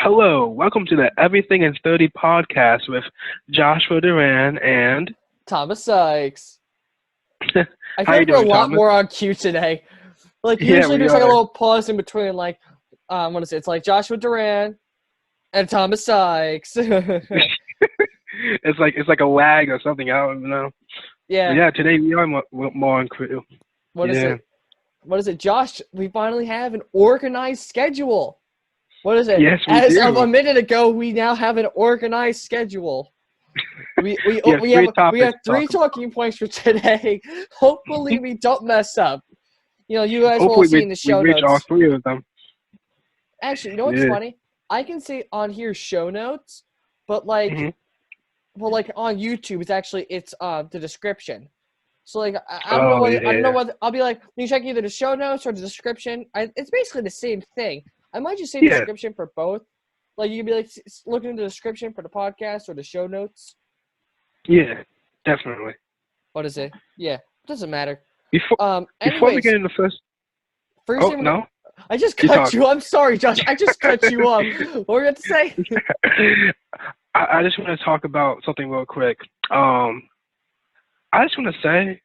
Hello, welcome to the Everything in 30 podcast with Joshua Duran and Thomas Sykes. I how feel you like we're a doing, lot Thomas? more on cue today. Like Yeah, usually we there's like a are. little pause in between, like what is it? It's like Joshua Duran and Thomas Sykes. It's like a lag or something. I don't even know. But Yeah. yeah, today we are more on crew. What is Yeah. it? What is it, Josh? We finally have an organized schedule. What is it? Yes, we As of a do. minute ago, we now have an organized schedule. We we We have we have three we topics have to talk three about. talking points for today. Hopefully we don't mess up. You guys will Hopefully, see we in the we show reach all notes. three of them. Actually, you know what's Yeah. funny? I can see on here show notes, but hmm like on YouTube, it's the description. So like I don't know Oh whether yeah. I'll be like, you check either the show notes or the description. It's basically the same thing. I might just say Yeah. description for both. Like you can be like looking at the description for the podcast or the show notes. Yeah. Definitely. What is it? Yeah, doesn't matter. Before we get Anyways, into first. first Oh thing no, I just you cut talk. you. I'm sorry, Josh. I just cut you off. What were you going to say? I just want to talk about something real quick. I just want to say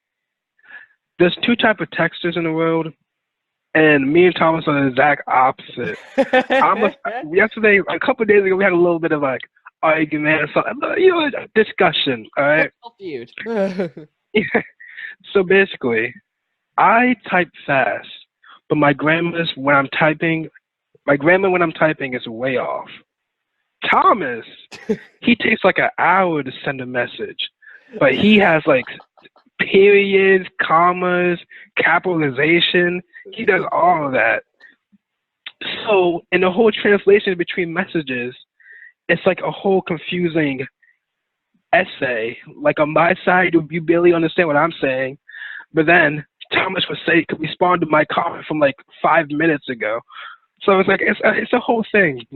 there's two type of texters in the world, and me and Thomas are the exact opposite. Yesterday, a couple of days ago, we had a little bit of like argument or something, discussion. All right. Feud. So basically, I type fast, but my grammar when I'm typing is way off. Thomas, he takes like an hour to send a message, but he has like periods, commas, capitalization. He does all of that. So in the whole translation between messages, it's like a whole confusing essay. Like on my side, you barely understand what I'm saying, but then Thomas could respond to my comment from like 5 minutes ago. So it's like it's a whole thing.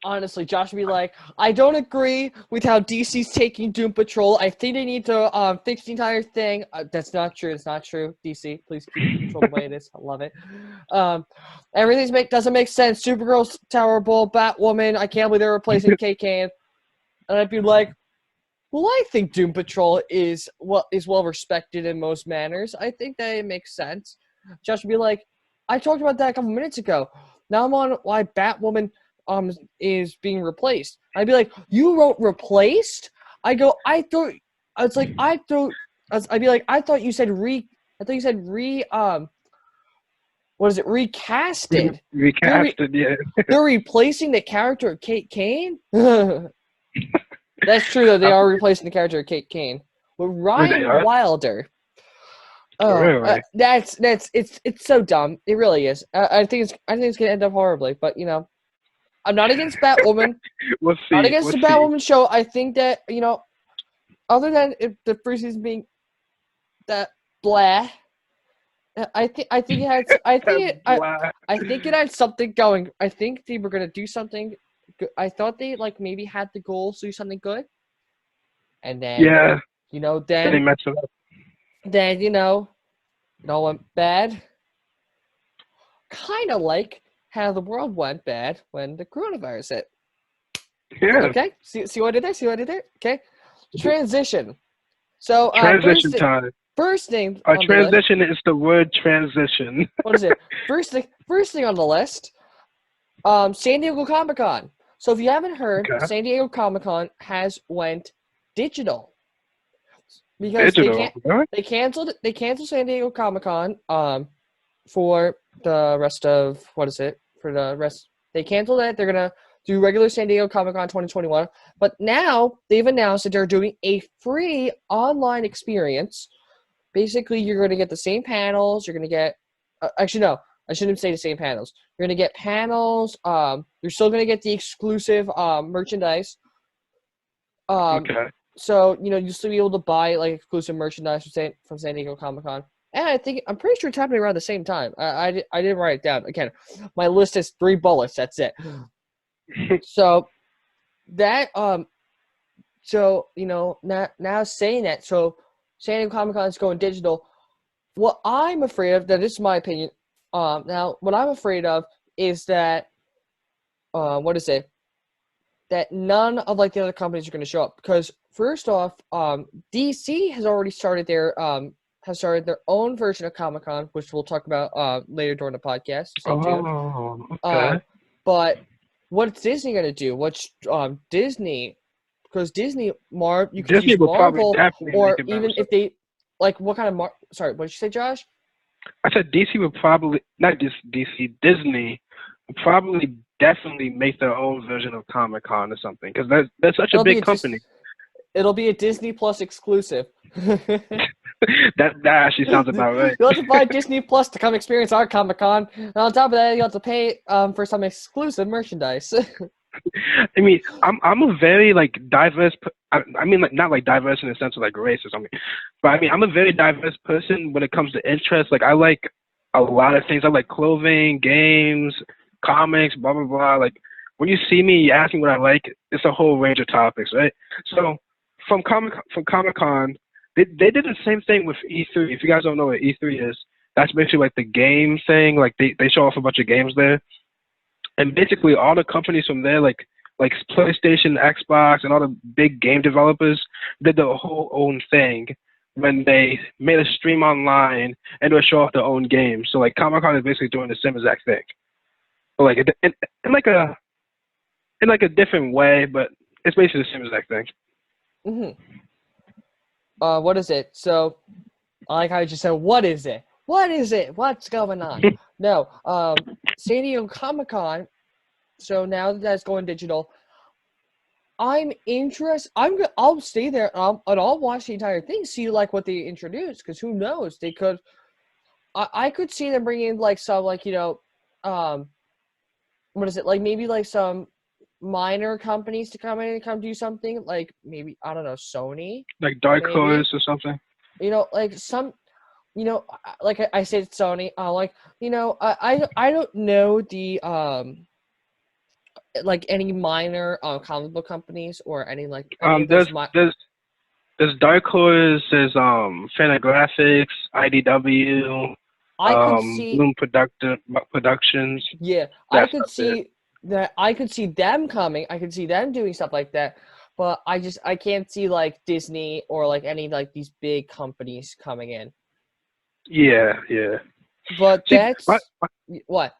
Honestly, Josh would be like, I don't agree with how DC's taking Doom Patrol. I think they need to fix the entire thing. That's not true. It's not true. DC, please keep Doom Patrol the way it is. I love it. Doesn't make sense. Supergirl's terrible. Batwoman, I can't believe they're replacing K-Can. And I'd be like, well, I think Doom Patrol is well respected in most manners. I think that it makes sense. Josh would be like, I talked about that a couple minutes ago. Now I'm on why Batwoman is being replaced. I'd be like, you wrote replaced? I'd be like, I thought you said what is it, recasted? Recasted, yeah. They're replacing the character of Kate Kane? That's true, though. They are replacing the character of Kate Kane with Ryan Wilder. Really? It's so dumb. It really is. I think it's gonna end up horribly. But I'm not against Batwoman. We'll see. Not against the Batwoman show. I think that other than the first season being that blah, I think it had something going. I think they were gonna do something. I thought they maybe had the goal to do something good, and then then they messed it up. Then it all went bad. Kind of like how the world went bad when the coronavirus hit. Yeah. Okay. See what I did there? See what I did there? Okay. Transition. So transition time. First thing. A transition is the word transition. What is it? First thing on the list. San Diego Comic-Con. So if you haven't heard, Okay. San Diego Comic-Con has went digital. Because they canceled San Diego Comic-Con for the rest of they canceled it. They're gonna do regular San Diego Comic-Con 2021, but now they've announced that they're doing a free online experience. Basically, you're going to get the same panels. You're going to get actually no, I shouldn't say the same panels. You're going to get panels. You're still going to get the exclusive merchandise. Okay. So you'll still be able to buy exclusive merchandise from San Diego Comic-Con. And I'm pretty sure it's happening around the same time. I didn't write it down. Again, my list is 3 bullets. That's it. So that now saying that, so San Diego Comic-Con is going digital. What I'm afraid of, that is my opinion. Now what I'm afraid of is that what is it? That none of like the other companies are going to show up because first off, DC has already started their own version of Comic-Con, which we'll talk about later during the podcast. Stay tuned. Okay. But what's Disney going to do? What's Disney? Because Disney you could Disney use will Marvel, probably or even if they like what kind of sorry, what did you say, Josh? I said DC would probably not just DC. Disney would probably definitely make their own version of Comic-Con or something because they're such a big company. It'll be a Disney Plus exclusive. that actually sounds about right. You'll have to buy Disney Plus to come experience our Comic-Con, and on top of that, you have to pay for some exclusive merchandise. I mean, I'm a very like diverse. I mean, like not like diverse in the sense of like race or something, but I mean I'm a very diverse person when it comes to interests. Like I like a lot of things. I like clothing, games, comics, blah blah blah. Like when you see me, you ask me what I like. It's a whole range of topics, right? So from Comic-Con, they did the same thing with E3. If you guys don't know what E3 is, that's basically like the game thing. Like they show off a bunch of games there. And basically, all the companies from there, like PlayStation, Xbox, and all the big game developers, did the whole own thing when they made a stream online and would show off their own games. So like Comic-Con is basically doing the same exact thing, but like in like a different way, but it's basically the same exact thing. What is it? So, I like how you just said, "What is it? What is it? What's going on?" No, San Diego Comic-Con. So now that's going digital, I'm interested. I'll stay there and I'll watch the entire thing, see like what they introduce, because who knows? They could. I could see them bringing like some like what is it, like maybe like some minor companies to come in and come do something, like maybe I don't know, Sony, like Dark Horse or something. Like some. Like I said, Sony. Like I don't know the like any minor comic book companies or any like any of those there's Dark Horse, there's Fantagraphics, IDW, I could see Bloom Productions. Yeah, I could see that. I could see them coming. I could see them doing stuff like that. But I can't see like Disney or like any like these big companies coming in. Yeah. But see, that's what.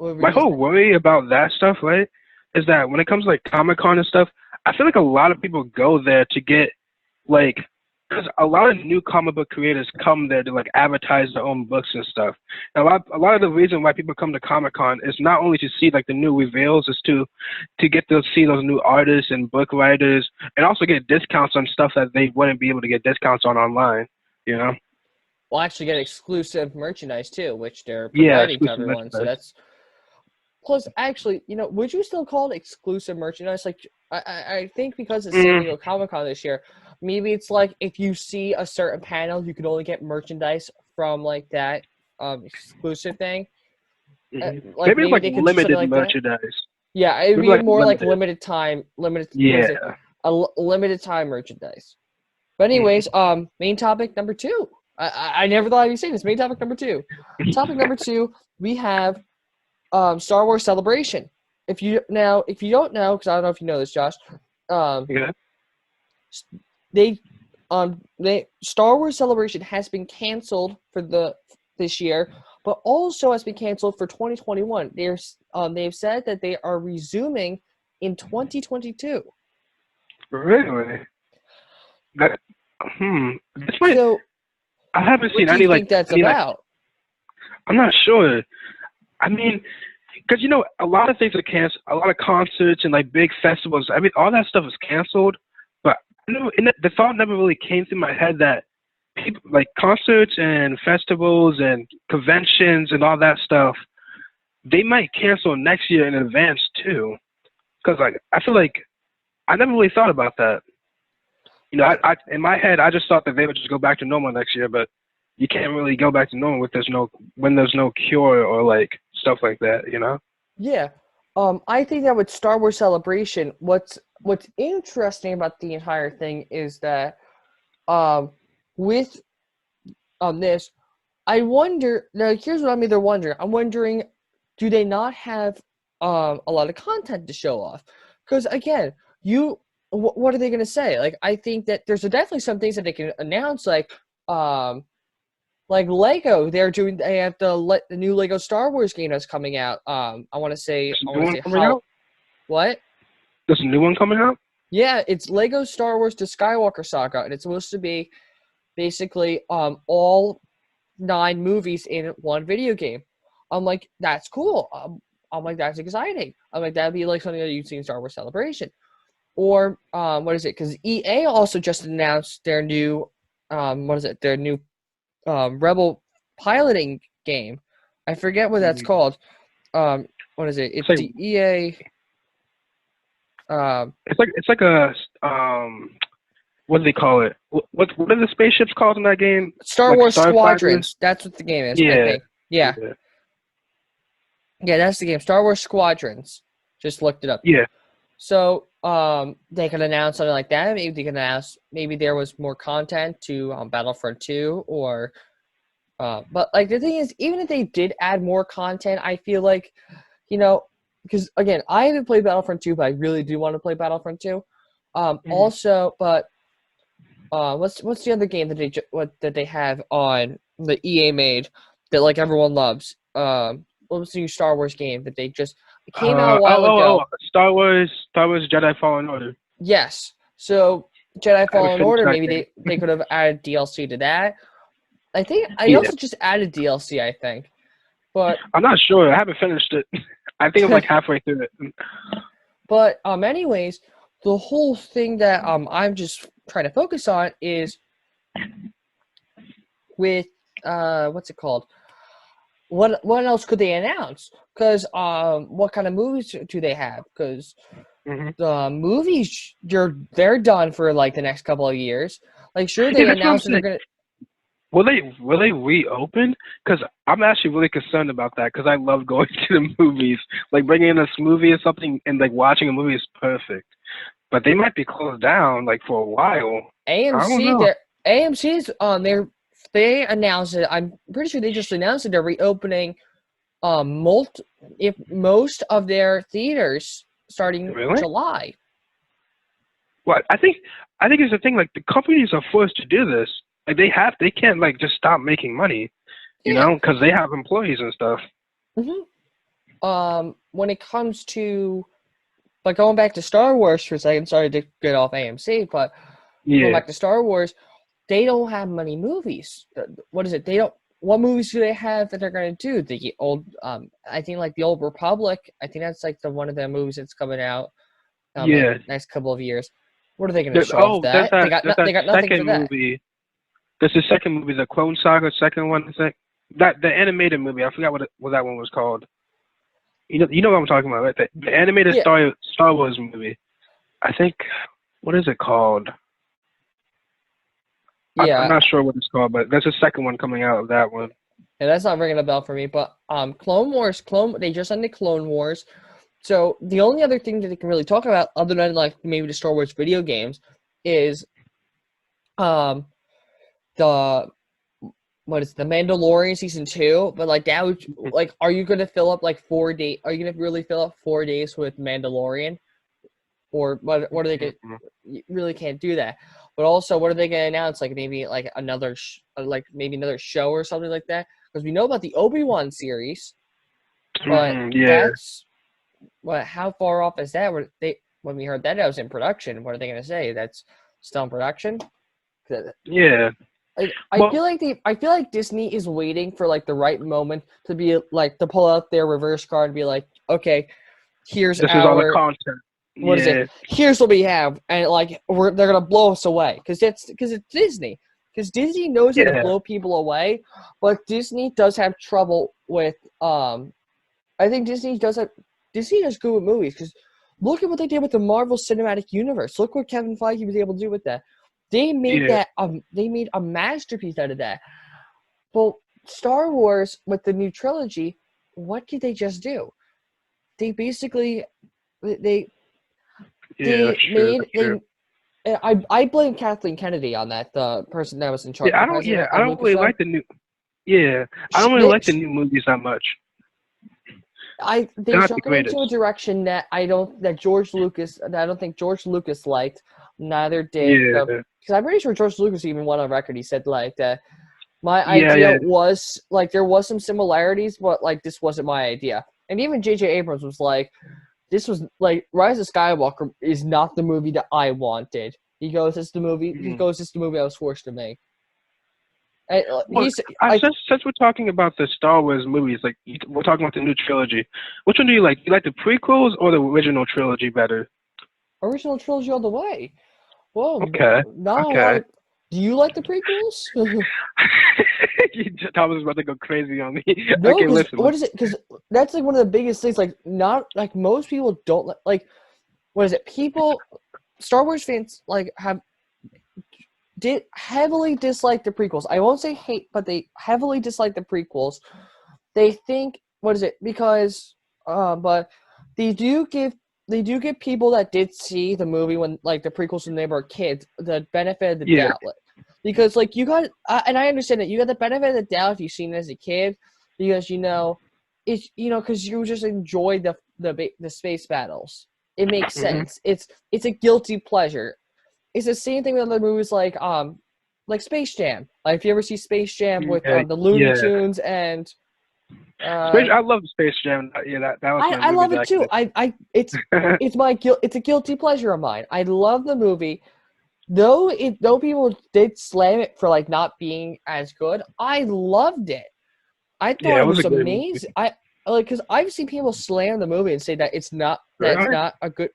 My whole worry about that stuff, right, is that when it comes to like Comic-Con and stuff, I feel like a lot of people go there to get like, because a lot of new comic book creators come there to like advertise their own books and stuff. And a lot of the reason why people come to Comic-Con is not only to see like the new reveals, is to get to see those new artists and book writers, and also get discounts on stuff that they wouldn't be able to get discounts on online. We'll actually get exclusive merchandise too, which they're providing to everyone. So that's. Plus, actually, would you still call it exclusive merchandise? Like, I think because it's San Diego Comic-Con this year, maybe it's like if you see a certain panel, you could only get merchandise from like that exclusive thing. Like maybe it's like limited like merchandise. That. Yeah, it'd be more like limited time merchandise. But anyways, main topic number 2. I never thought I'd be saying this. Main topic number 2. Topic number 2, we have Star Wars Celebration. If you don't know, because I don't know if you know this, Josh, Star Wars Celebration has been canceled for this year, but also has been canceled for 2021. They've said that they are resuming in 2022. Really? So, I haven't seen any like. What do you think that's about? I'm not sure. I mean, because a lot of things are canceled. A lot of concerts and like big festivals. I mean, all that stuff is canceled. But the thought never really came through my head that people like concerts and festivals and conventions and all that stuff, they might cancel next year in advance too. Because like I feel like I never really thought about that. I in my head I just thought that they would just go back to normal next year, but you can't really go back to normal when there's no cure or like stuff like that, Yeah. I think that with Star Wars Celebration, what's interesting about the entire thing is that with this, I wonder, now here's what I'm either wondering. I'm wondering, do they not have a lot of content to show off. Because again, what are they going to say? Like, I think that there's definitely some things that they can announce, like Lego. They have the new Lego Star Wars game that's coming out. I want to say how. What? There's a new one coming out? Yeah, it's Lego Star Wars: The Skywalker Saga, and it's supposed to be basically all 9 movies in one video game. I'm like, that's cool. I'm like, that's exciting. I'm like, that'd be like something that you'd see in Star Wars Celebration. Or what is it? Because EA also just announced their new their new Rebel piloting game. I forget what that's called. What is it? It's like, the EA. It's like a what do they call it? What are the spaceships called in that game? Star Wars Squadrons. That's what the game is. Yeah. I think. Yeah. Yeah, that's the game. Star Wars Squadrons. Just looked it up. Yeah. So they could announce something like that. Maybe they could announce maybe there was more content to Battlefront 2 or but like the thing is, even if they did add more content, I feel like, because again, I haven't played Battlefront 2, but I really do want to play Battlefront 2. Also, but what's the other game that they have on the EA made that like everyone loves? What was the new Star Wars game that they just came out a while ago? Star Wars Jedi Fallen Order. Yes. So Jedi Fallen Order, maybe they could have added DLC to that. I think I also just added DLC, I think. But I'm not sure. I haven't finished it. I think I'm like halfway through it. But anyways, the whole thing that I'm just trying to focus on is with what's it called? What else could they announce? Because what kind of movies do they have? Because the movies they're done for like the next couple of years. Like sure they announced that they're gonna. Will they reopen? Because I'm actually really concerned about that. Because I love going to the movies. Like bringing in a movie or something and like watching a movie is perfect. But they might be closed down like for a while. AMC's they announced it. I'm pretty sure they just announced that they're reopening most of their theaters starting July. Well, I think it's the thing. Like the companies are forced to do this. Like they can't like just stop making money, you know, because they have employees and stuff. When it comes to, like going back to Star Wars for a second, sorry to get off AMC, but going back to Star Wars, they don't have many movies. What is it? What movies do they have that they're going to do? The old, I think like the Old Republic. I think that's like one of their movies that's coming out. The next couple of years. What are they going to show off that? They got nothing for that. Movie. There's the second movie, the Clone Saga, second one. The animated movie. I forgot what that one was called. You know what I'm talking about, right? The animated Star Wars movie. I think, what is it called? Yeah, I'm not sure what it's called, but there's a second one coming out of that one. Yeah, that's not ringing a bell for me. But Clone Wars, they just ended Clone Wars. So the only other thing that they can really talk about, other than like maybe the Star Wars video games, is the Mandalorian season 2, but like that would like, are you gonna fill up like 4 days? Are you gonna really fill up 4 days with Mandalorian, or what are they gonna? You really can't do that. But also, what are they gonna announce? Like maybe like another another show or something like that, because we know about the Obi-Wan series, but that's how far off is that? When we heard that was in production, what are they gonna say? That's still in production? Yeah. I feel like Disney is waiting for like the right moment to be like to pull out their reverse card and be like, okay, this is all the content. What is it? Here's what we have, and like they're gonna blow us away because it's Disney. Because Disney knows how to blow people away, but Disney does have trouble with. I think Disney does good with movies, because look at what they did with the Marvel Cinematic Universe. Look what Kevin Feige was able to do with that. They made they made a masterpiece out of that. Well, Star Wars with the new trilogy, what did they just do? They basically I blame Kathleen Kennedy on that, the person that was in charge. I don't really like the new. Yeah, I don't really like the new movies that much. they not took the it into a greatest. direction that I don't think George Lucas liked. Neither did Yeah, because I'm pretty sure George Lucas even went on record. He said like that my idea yeah. was like there was some similarities, but like this wasn't my idea. And even J.J. Abrams was like, this was like Rise of Skywalker is not the movie that I wanted. He goes, it's the movie. He Mm. goes, it's the movie I was forced to make. And, Well, since we're talking about the Star Wars movies, like we're talking about the new trilogy, which one do you like? Do you like the prequels or the original trilogy better? original trilogy all the way. Well, Okay, now I okay. want to. Do you like the prequels? Thomas is about to go crazy on me. No, Okay, because listen, what listen. is it? Because that's like one of the biggest things. Like, not like most people don't like. What is it? People, Star Wars fans like have did heavily dislike the prequels. I won't say hate, but they heavily dislike the prequels. They think what is it? Because but they do give people that did see the movie when like the prequels when they were kids the benefit of the Yeah. doubt. Because like you got and I understand that you got the benefit of the doubt if you've seen it as a kid because it's because you just enjoy the space battles. It makes Hmm. sense. It's a guilty pleasure. It's the same thing with other movies like Space Jam. Like if you ever see Space Jam with Yeah, the Looney yeah. Tunes and I love Space Jam. Yeah, that was my I movie love it back in too. the It's a guilty pleasure of mine. I love the movie. Though people did slam it for like not being as good, I loved it. I thought Yeah, it it was a was great movie. amazing. I like because I've seen people slam the movie and say that it's Really? not a good.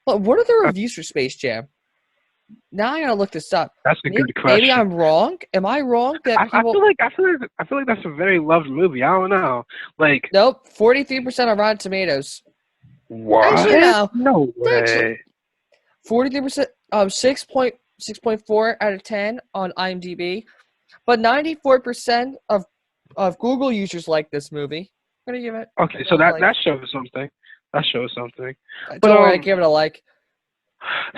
But what are the reviews for Space Jam? Now I gotta look this up. That's a good Maybe question. I'm wrong. Am I wrong that I people? feel like that's a very loved movie. I don't know. Like, Nope, 43% on Rotten Tomatoes. Actually, what? no. No Actually, way. 43%, 6.4 out of 10 on IMDb, but 94% of Google users like this movie. I'm gonna give it Okay, so a like. that shows something. That shows something. But Don't worry, I give it a like.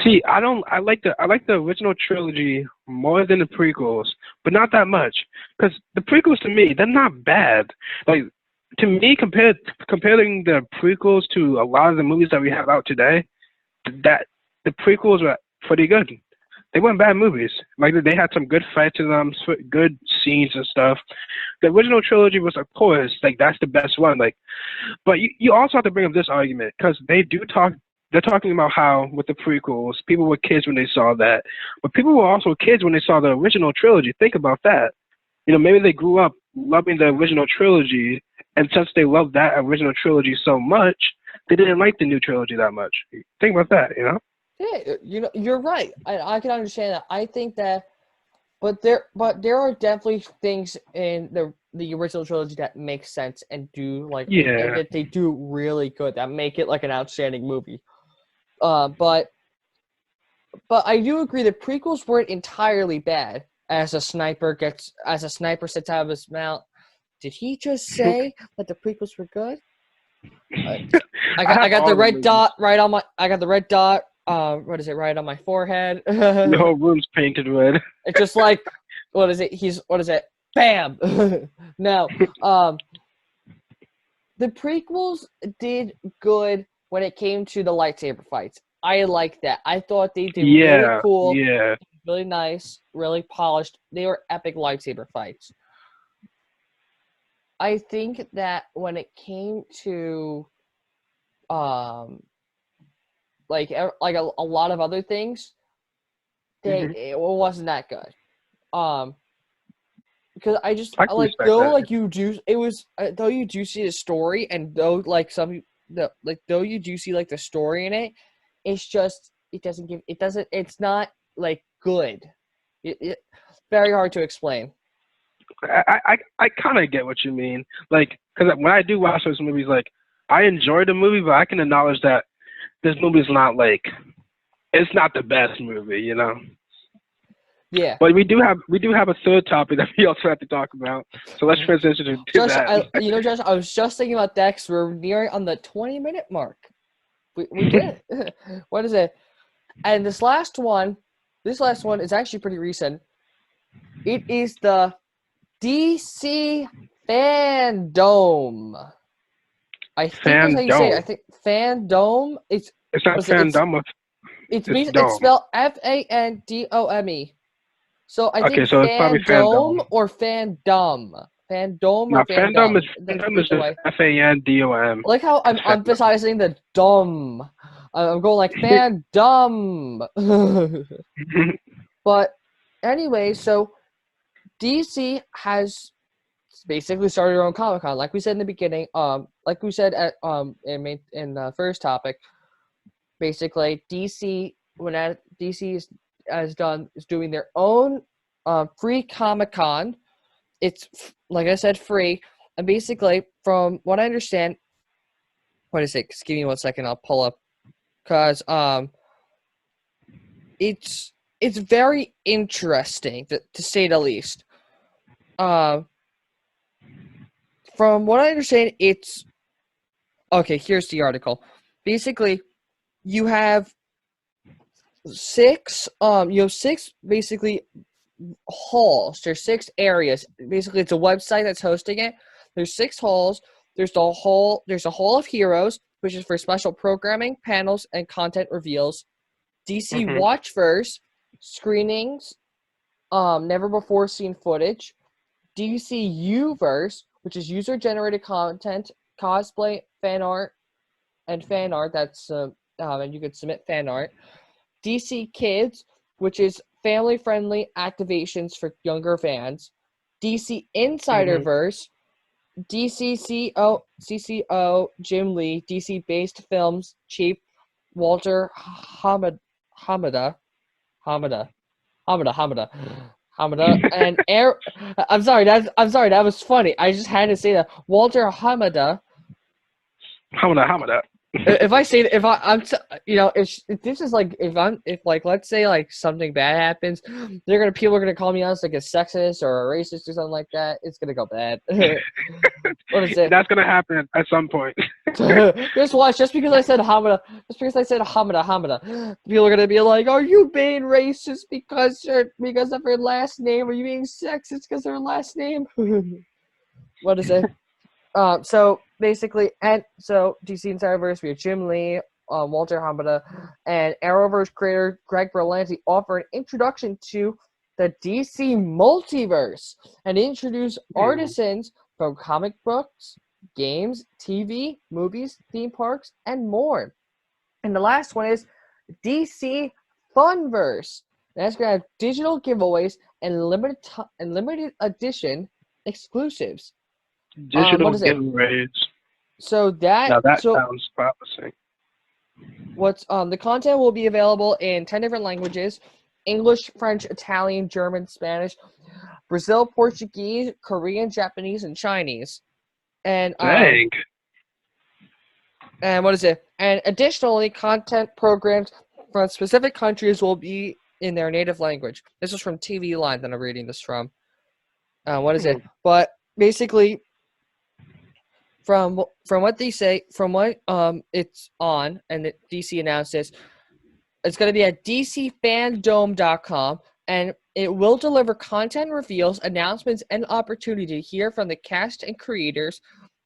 see, I like the original trilogy more than the prequels, but not that much. Because the prequels to me, they're not bad. Like to me, comparing the prequels to a lot of the movies that we have out today, that the prequels were pretty good. They weren't bad movies. Like they had some good fights in them, good scenes and stuff. The original trilogy was, of course, like that's the best one. Like, but you also have to bring up this argument because they do talk. They're talking about how with the prequels, people were kids when they saw that, but people were also kids when they saw the original trilogy. Think about that. Maybe they grew up loving the original trilogy, and since they loved that original trilogy so much, they didn't like the new trilogy that much. Think about that. Yeah, you're right. I can understand that. I think that, but there are definitely things in the original trilogy that make sense and do and Yeah. that they do really good that make it like an outstanding movie. But I do agree the prequels weren't entirely bad. As a sniper sits out of his mouth. Did he just say that the prequels were good? I I have got the all the red movies. dot right on my. I got the red dot. What is it? Right on my forehead. The whole room's painted red. It's just like, what is it? What is it? Bam. No. The prequels did good when it came to the lightsaber fights. I like that. I thought they did really Yeah, cool, yeah. really nice, really polished. They were epic lightsaber fights. I think that when it came to um a lot of other things, Hmm. it wasn't that good. Because I just I can like respect that. though you do see the story and though though you do see like the story in it, it's not like good. Very hard to explain. I kind of get what you mean. Like, because when I do watch those movies, like, I enjoy the movie, but I can acknowledge that this movie's not like, it's not the best movie. Yeah. But we do have a third topic that we also have to talk about. So let's transition to Josh, that. Josh, I was just thinking about that because we're nearing on the 20-minute mark. We did it. What is it? And this last one is actually pretty recent. It is the DC FanDome. I think that's how you say it. I think FanDome. It's not FanDome. It's spelled FANDOME. So I think so it's probably FanDome or FanDome. FanDome or FanDome FanDome. FanDome is just FANDOM. I like how I'm emphasizing the dumb. I'm going like FanDome. But anyway, so DC has basically started their own Comic-Con, like we said in the beginning. Like we said at in the first topic. Basically, DC is doing their own free Comic-Con. It's, like I said, free. And basically, from what I understand, what is it? Just give me 1 second. I'll pull up, because it's very interesting to say the least. From what I understand, it's okay. Here's the article. Basically, you have six basically halls. There's 6 areas. Basically, it's a website that's hosting it. There's 6 halls. There's a hall of heroes, which is for special programming, panels, and content reveals. DC Watchverse screenings, never before seen footage. DC Uverse, which is user generated content, cosplay, fan art. That's and you could submit fan art. DC Kids, which is family-friendly activations for younger fans. DC Insiderverse, DC CCO, Jim Lee, DC-based films, Cheap, Walter Hamada, and I'm sorry, that was funny. I just had to say that. Walter Hamada. If I say if let's say like something bad happens, people are gonna call me honest like a sexist or a racist or something like that. It's gonna go bad. What is it? That's gonna happen at some point. Just watch. Just because I said Hamada, people are gonna be like, "Are you being racist because of her last name? Are you being sexist because of her last name?" What is it? So basically, and so DC Insiderverse, we have Jim Lee, Walter Hamada, and Arrowverse creator Greg Berlanti offer an introduction to the DC multiverse and introduce artisans from comic books, games, TV, movies, theme parks, and more. And the last one is DC Funverse. That's going to have digital giveaways and limited edition exclusives. Digital giveaways. So that sounds promising. The content will be available in 10 different languages: English, French, Italian, German, Spanish, Brazil, Portuguese, Korean, Japanese, and Chinese. And dang. And what is it? And additionally, content programs from specific countries will be in their native language. This is from TV Line that I'm reading this from. What is it? But basically, from what they say, from what it's on, and DC announced this, it's going to be at DCFanDome.com, and it will deliver content reveals, announcements, and opportunity to hear from the cast and creators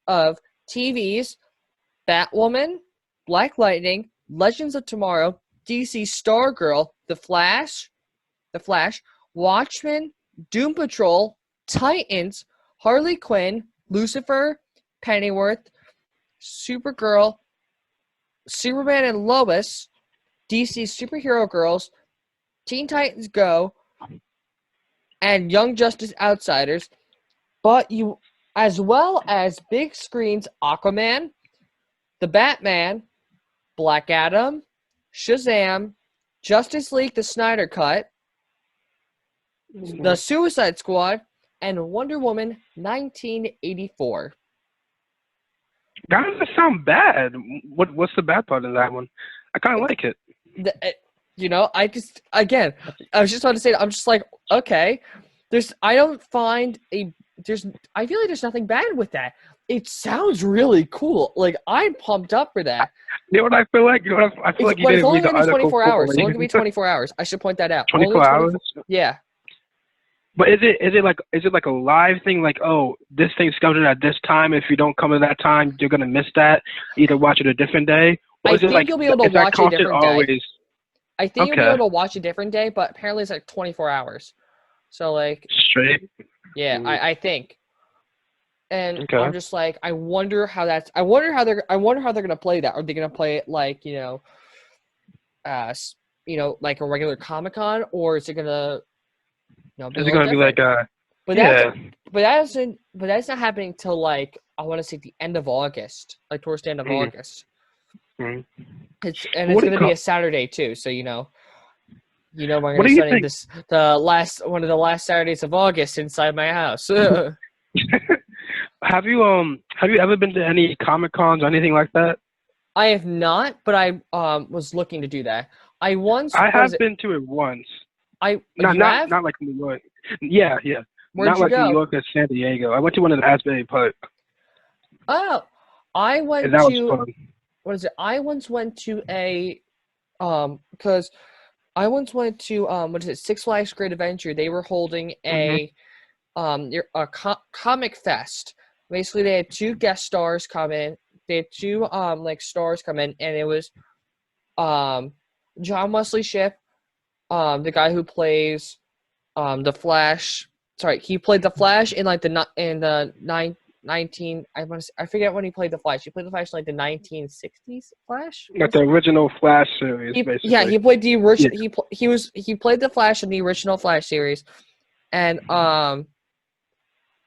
of TV's Batwoman, Black Lightning, Legends of Tomorrow, DC Stargirl, The Flash, Watchmen, Doom Patrol, Titans, Harley Quinn, Lucifer, Pennyworth, Supergirl, Superman and Lois, DC Superhero Girls, Teen Titans Go, and Young Justice Outsiders, as well as big screens Aquaman, The Batman, Black Adam, Shazam, Justice League The Snyder Cut, The Suicide Squad, and Wonder Woman 1984. That doesn't sound bad. What's the bad part of that one? I kind of like it. I was just about to say, I'm just like, okay. I feel like there's nothing bad with that. It sounds really cool. Like, I'm pumped up for that. You know what I feel like? I feel like you didn't read the article. It's only going to be 24 hours. I should point that out. 24 hours? Yeah. But is it like a live thing? Like, oh, this thing's scheduled at this time. If you don't come at that time, you're gonna miss that. Either watch it a different day, or I is it think like you'll be able to is that watch it a concert different day. always? I think you'll be Okay. able to watch a different day, but apparently it's like 24 hours. So like, Straight. yeah, Mm. I think. And Okay. I'm just like, I wonder how they're gonna play that. Are they gonna play it like, like a regular Comic-Con, or is it gonna, be a Is it little gonna be different? like But yeah? that's not happening till like, I want to say the end of August, like towards the end of Mm, August. mm. It's What do you gonna be call? a Saturday too, so we're What gonna do you study think? one of the last Saturdays of August inside my house. Have you ever been to any Comic Cons or anything like that? I have not, but I was looking to do that. I once I what is have it? been to it once. You have? Not like New York. Yeah, yeah. Where'd Not you like New go? York or San Diego. I went to one of the Asbury Park, Oh, I and went that was to fun. what is it? I once went to a because I once went to what is it? Six Flags Great Adventure. They were holding Hmm. comic fest. Basically, they had two guest stars come in. They had two like stars come in, and it was John Wesley Shipp, the guy who plays the Flash. Sorry, he played the Flash in like the 19. I forget when he played the Flash. He played the Flash in like the 1960s Flash. Like the original Flash series, basically. He played the Yeah. original. He played the Flash in the original Flash series, and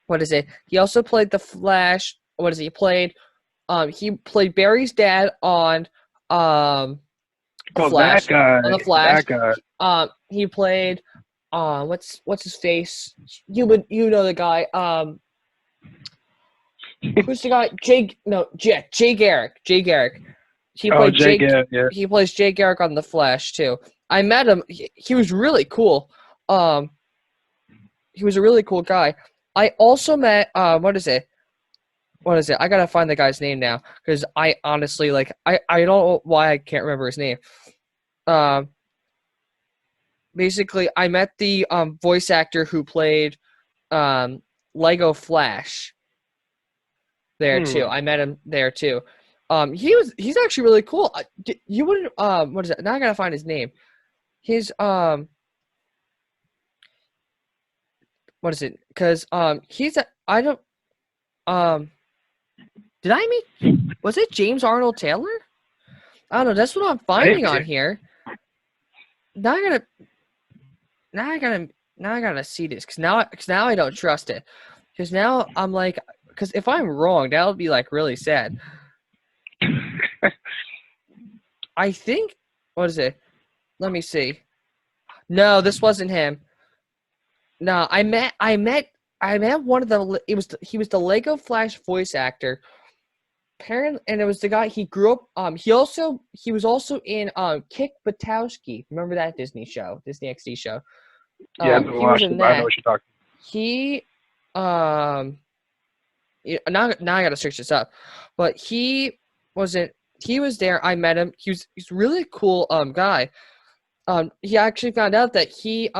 what is it? He also played the Flash. What is it? He played Barry's dad on the Oh, that Flash. guy. On the Flash. That guy. He played what's his face? You know the guy. Who's the guy? Jay Garrick. Jay Garrick. He Oh, played Jay Jake. Garrett, yeah. He plays Jay Garrick on the Flash too. I met him. He was really cool. He was a really cool guy. I also met what is it? What is it? I gotta find the guy's name now because I honestly I don't know why I can't remember his name. Um, basically, I met the voice actor who played Lego Flash there too. Hmm. I met him there too. He's actually really cool. You wouldn't what is it? Now I gotta find his name. His what is it? Because he's a I don't did I meet was it James Arnold Taylor? I don't know. That's what I'm finding on Maybe. here. Now I gotta now I gotta now I gotta see this because now I don't trust it. Because now I'm like, because if I'm wrong, that would be like really sad. I think what is it? Let me see. No, this wasn't him. No, I met one of the he was the Lego Flash voice actor. Apparently, and it was the guy he grew up he was also in Kick Buttowski. Remember that Disney XD show? Yeah, I haven't He was watched in it, but I know that. what you're talking. He now I gotta search this up. But he was there. I met him. He's really cool guy. He actually found out that he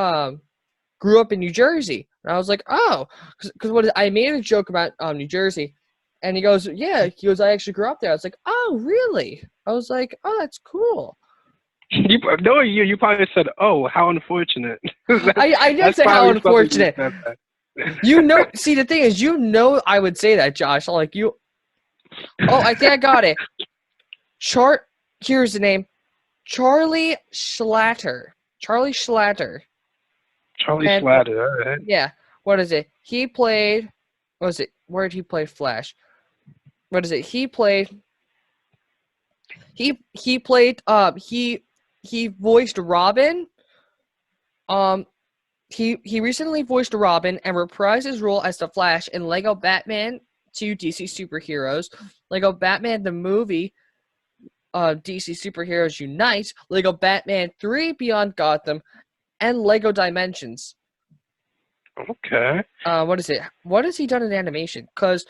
grew up in New Jersey. And I was like, oh, because I made a joke about New Jersey, and he goes, yeah. He goes, I actually grew up there. I was like, oh, really? I was like, oh, that's cool. You probably said, "Oh, how unfortunate." I did That's say how probably something you unfortunate. said that. See, the thing is, I would say that, Josh. Like you. Oh, I think I got it. Here's the name. Charlie Schlatter. Charlie Schlatter. Charlie And Slatter. All right. yeah, what is it? He played. What was it? Where did he play Flash? What is it? He played. He played. He voiced Robin. Um, he recently voiced Robin and reprised his role as the Flash in Lego Batman 2 DC Superheroes, Lego Batman the movie, DC Superheroes Unite, Lego Batman 3 Beyond Gotham, and Lego Dimensions. Okay. What is it? What has he done in animation? Because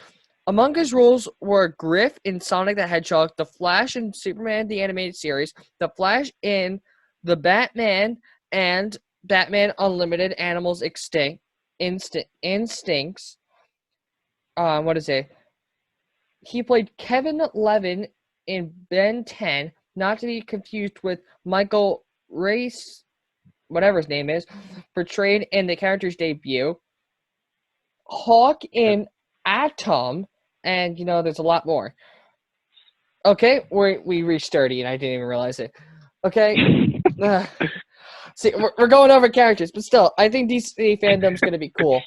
among his roles were Griff in Sonic the Hedgehog, The Flash in Superman the Animated Series, The Flash in The Batman and Batman Unlimited Animals Extinct, Instincts. What is it? He played Kevin Levin in Ben 10, not to be confused with Michael Race, whatever his name is, portrayed in the character's debut. Hawk in Atom, and there's a lot more. Okay, we reached 30, and I didn't even realize it. Okay, see, we're going over characters, but still, I think DC FanDome's gonna be cool.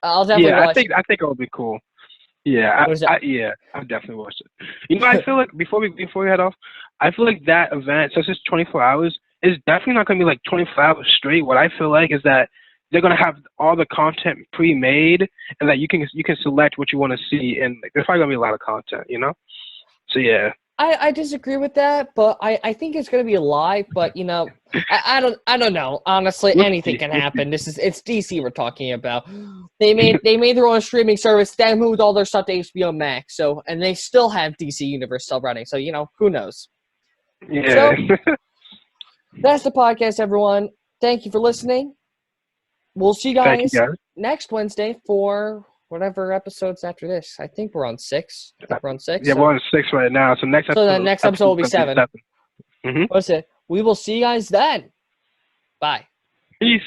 I'll definitely watch. I think it'll be cool. Yeah, I'll definitely watch it. I feel like before we head off, I feel like that event, since it's 24 hours, is definitely not gonna be like 24 hours straight. What I feel like is that they're gonna have all the content pre-made, and that you can select what you want to see, and there's probably gonna be a lot of content, So yeah. I disagree with that, but I think it's gonna be live. But I don't know. Honestly, anything can happen. It's DC we're talking about. They made their own streaming service, then moved all their stuff to HBO Max. So and they still have DC Universe still running. So who knows? Yeah. So, that's the podcast, everyone. Thank you for listening. We'll see you guys next Wednesday for whatever episodes after this. I think we're on 6. We're on 6. Yeah, we're on 6 right now. So next episode. So the next episode will be 7. Mm-hmm. What's it? We will see you guys then. Bye. Peace.